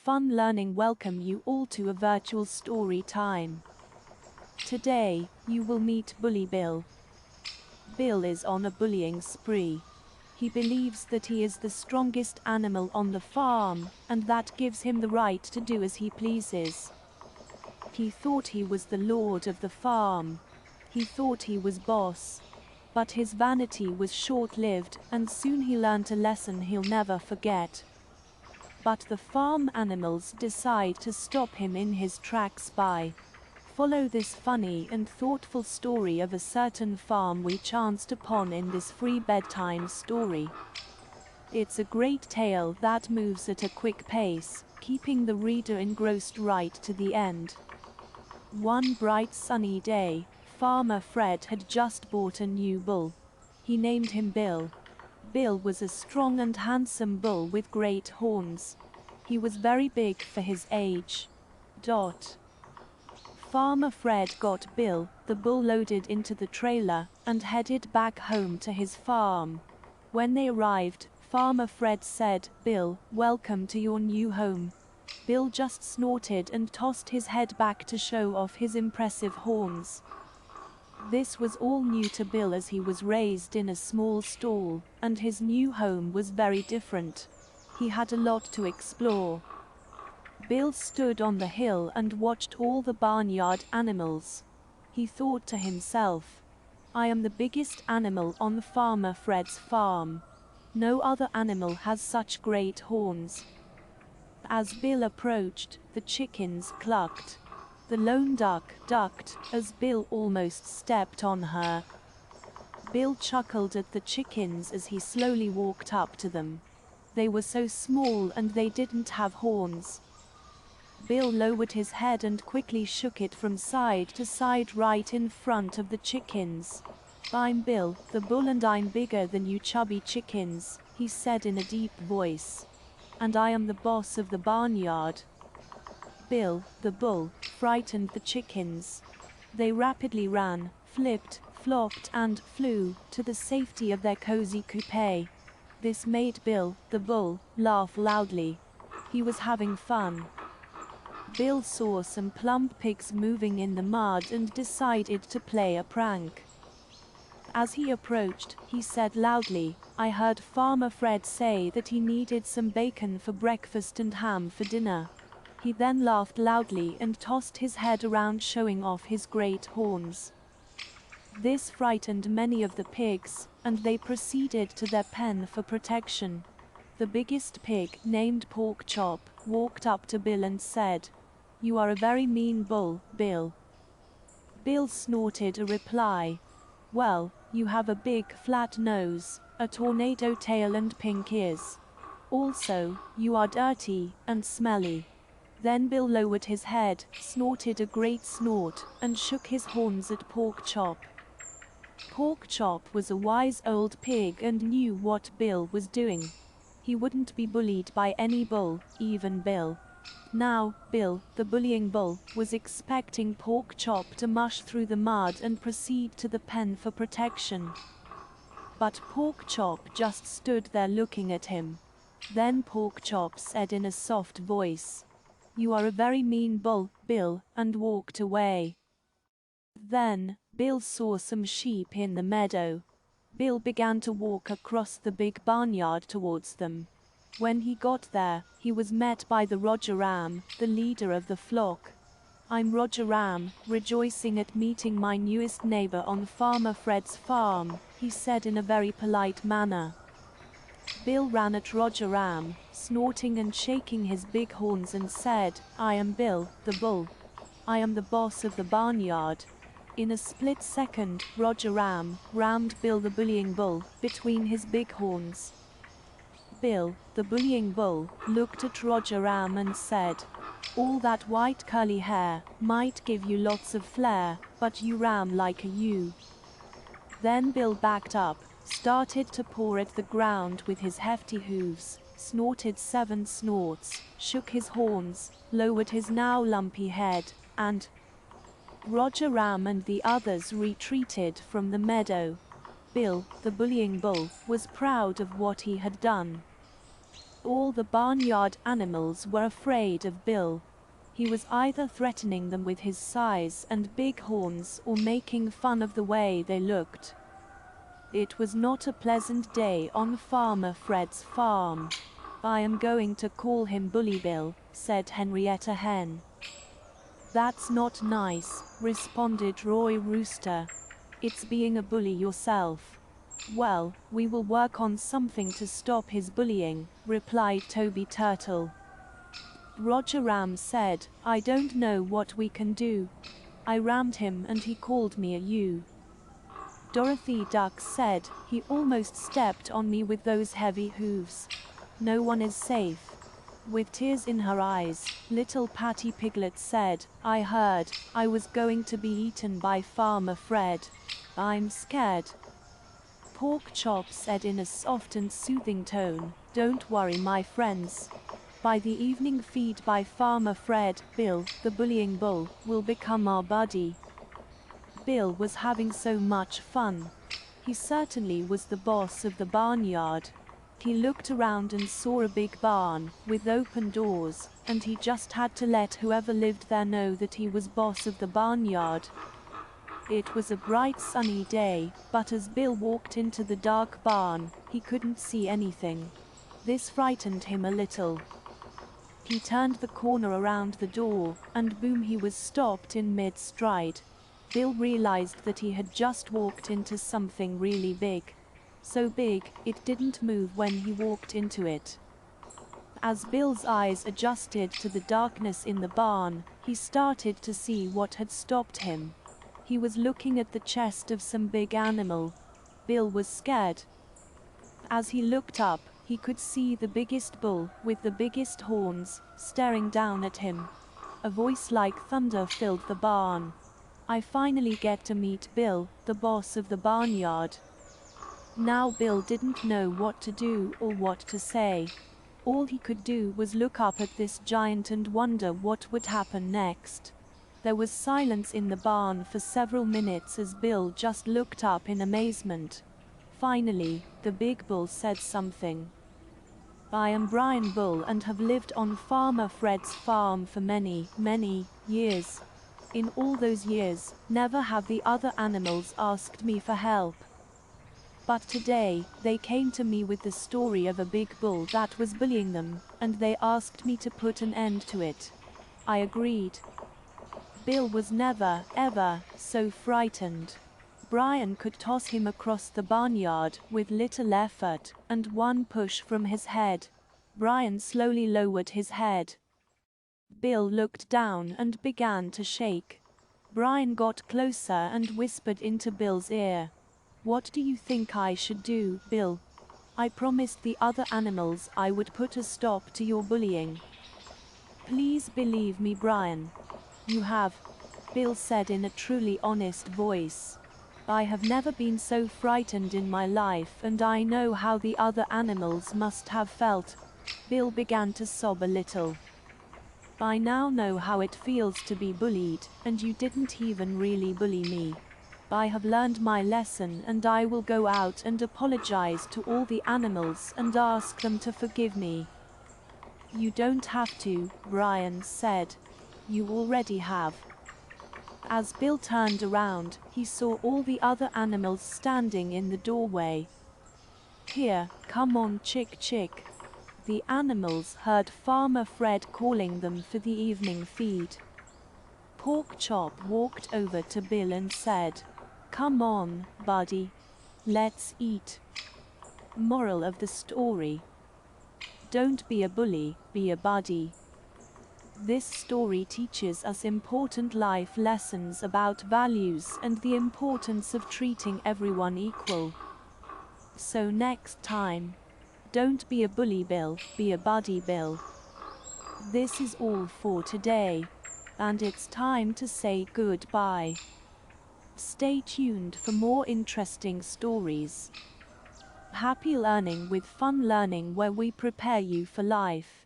Fun Learning welcome you all to a virtual story time. Today, you will meet Bully Bill. Bill is on a bullying spree. He believes that he is the strongest animal on the farm, and that gives him the right to do as he pleases. He thought he was the lord of the farm. He thought he was boss. But his vanity was short-lived, and soon he learned a lesson he'll never forget. But the farm animals decide to stop him in his tracks by follow this funny and thoughtful story of a certain farm we chanced upon in this free bedtime story. It's a great tale that moves at a quick pace, keeping the reader engrossed right to the end. One bright sunny day, Farmer Fred had just bought a new bull. He named him Bill. Bill was a strong and handsome bull with great horns. He was very big for his age. Farmer Fred got Bill, the bull, loaded into the trailer and headed back home to his farm. When they arrived, Farmer Fred said, "Bill, welcome to your new home." Bill just snorted and tossed his head back to show off his impressive horns. This was all new to Bill as he was raised in a small stall, and his new home was very different. He had a lot to explore. Bill stood on the hill and watched all the barnyard animals. He thought to himself, "I am the biggest animal on Farmer Fred's farm. No other animal has such great horns." As Bill approached, the chickens clucked. The lone duck ducked as Bill almost stepped on her. Bill chuckled at the chickens as he slowly walked up to them. They were so small and they didn't have horns. Bill lowered his head and quickly shook it from side to side right in front of the chickens. "I'm Bill, the bull, and I'm bigger than you chubby chickens," he said in a deep voice. "And I am the boss of the barnyard." Bill, the bull, frightened the chickens. They rapidly ran, flipped, flopped, and flew to the safety of their cozy coop. This made Bill, the bull, laugh loudly. He was having fun. Bill saw some plump pigs moving in the mud and decided to play a prank. As he approached, he said loudly, "I heard Farmer Fred say that he needed some bacon for breakfast and ham for dinner." He then laughed loudly and tossed his head around, showing off his great horns. This frightened many of the pigs, and they proceeded to their pen for protection. The biggest pig, named Pork Chop, walked up to Bill and said, "You are a very mean bull, Bill." Bill snorted a reply. "Well, you have a big flat nose, a tornado tail, and pink ears. Also, you are dirty and smelly." Then Bill lowered his head, snorted a great snort, and shook his horns at Pork Chop. Pork Chop was a wise old pig and knew what Bill was doing. He wouldn't be bullied by any bull, even Bill. Now, Bill, the bullying bull, was expecting Pork Chop to mush through the mud and proceed to the pen for protection. But Pork Chop just stood there looking at him. Then Pork Chop said in a soft voice, "You are a very mean bull, Bill," and walked away. Then, Bill saw some sheep in the meadow. Bill began to walk across the big barnyard towards them. When he got there, he was met by the Roger Ram, the leader of the flock. "I'm Roger Ram, rejoicing at meeting my newest neighbor on Farmer Fred's farm," he said in a very polite manner. Bill ran at Roger Ram, snorting and shaking his big horns, and said, "I am Bill, the bull. I am the boss of the barnyard." In a split second, Roger Ram rammed Bill, the bullying bull, between his big horns. Bill, the bullying bull, looked at Roger Ram and said, "All that white curly hair might give you lots of flair, but you ram like a ewe." Then Bill backed up, started to paw at the ground with his hefty hooves, snorted 7 snorts, shook his horns, lowered his now lumpy head, and Roger Ram and the others retreated from the meadow. Bill, the bullying bull, was proud of what he had done. All the barnyard animals were afraid of Bill. He was either threatening them with his size and big horns or making fun of the way they looked. It was not a pleasant day on Farmer Fred's farm. "I am going to call him Bully Bill," said Henrietta Hen. "That's not nice," responded Roy Rooster. "It's being a bully yourself." "Well, we will work on something to stop his bullying," replied Toby Turtle. Roger Ram said, "I don't know what we can do. I rammed him and he called me a you." Dorothy Duck said, "He almost stepped on me with those heavy hooves. No one is safe." With tears in her eyes, little Patty Piglet said, "I heard I was going to be eaten by Farmer Fred. I'm scared." Pork Chop said in a soft and soothing tone, "Don't worry, my friends. By the evening feed by Farmer Fred, Bill, the bullying bull, will become our buddy." Bill was having so much fun. He certainly was the boss of the barnyard. He looked around and saw a big barn with open doors, and he just had to let whoever lived there know that he was boss of the barnyard. It was a bright sunny day, but as Bill walked into the dark barn, he couldn't see anything. This frightened him a little. He turned the corner around the door, and boom, he was stopped in mid-stride. Bill realized that he had just walked into something really big. So big, it didn't move when he walked into it. As Bill's eyes adjusted to the darkness in the barn, he started to see what had stopped him. He was looking at the chest of some big animal. Bill was scared. As he looked up, he could see the biggest bull, with the biggest horns, staring down at him. A voice like thunder filled the barn. "I finally get to meet Bill, the boss of the barnyard." Now Bill didn't know what to do or what to say. All he could do was look up at this giant and wonder what would happen next. There was silence in the barn for several minutes as Bill just looked up in amazement. Finally, the big bull said something. "I am Brian Bull and have lived on Farmer Fred's farm for many, many years. In all those years, never have the other animals asked me for help. But today, they came to me with the story of a big bull that was bullying them, and they asked me to put an end to it. I agreed." Bill was never, ever, so frightened. Brian could toss him across the barnyard with little effort, and one push from his head. Brian slowly lowered his head. Bill looked down and began to shake. Brian got closer and whispered into Bill's ear. "What do you think I should do, Bill? I promised the other animals I would put a stop to your bullying. Please believe me, Brian." "You have," Bill said in a truly honest voice. "I have never been so frightened in my life, and I know how the other animals must have felt." Bill began to sob a little. "I now know how it feels to be bullied, and you didn't even really bully me. I have learned my lesson and I will go out and apologize to all the animals and ask them to forgive me." "You don't have to," Brian said. "You already have." As Bill turned around, he saw all the other animals standing in the doorway. "Here, come on, Chick Chick." The animals heard Farmer Fred calling them for the evening feed. Pork Chop walked over to Bill and said, "Come on, buddy. Let's eat." Moral of the story: don't be a bully, be a buddy. This story teaches us important life lessons about values and the importance of treating everyone equal. So next time, don't be a bully, Bill, be a buddy, Bill. This is all for today, and it's time to say goodbye. Stay tuned for more interesting stories. Happy learning with fun learning, where we prepare you for life.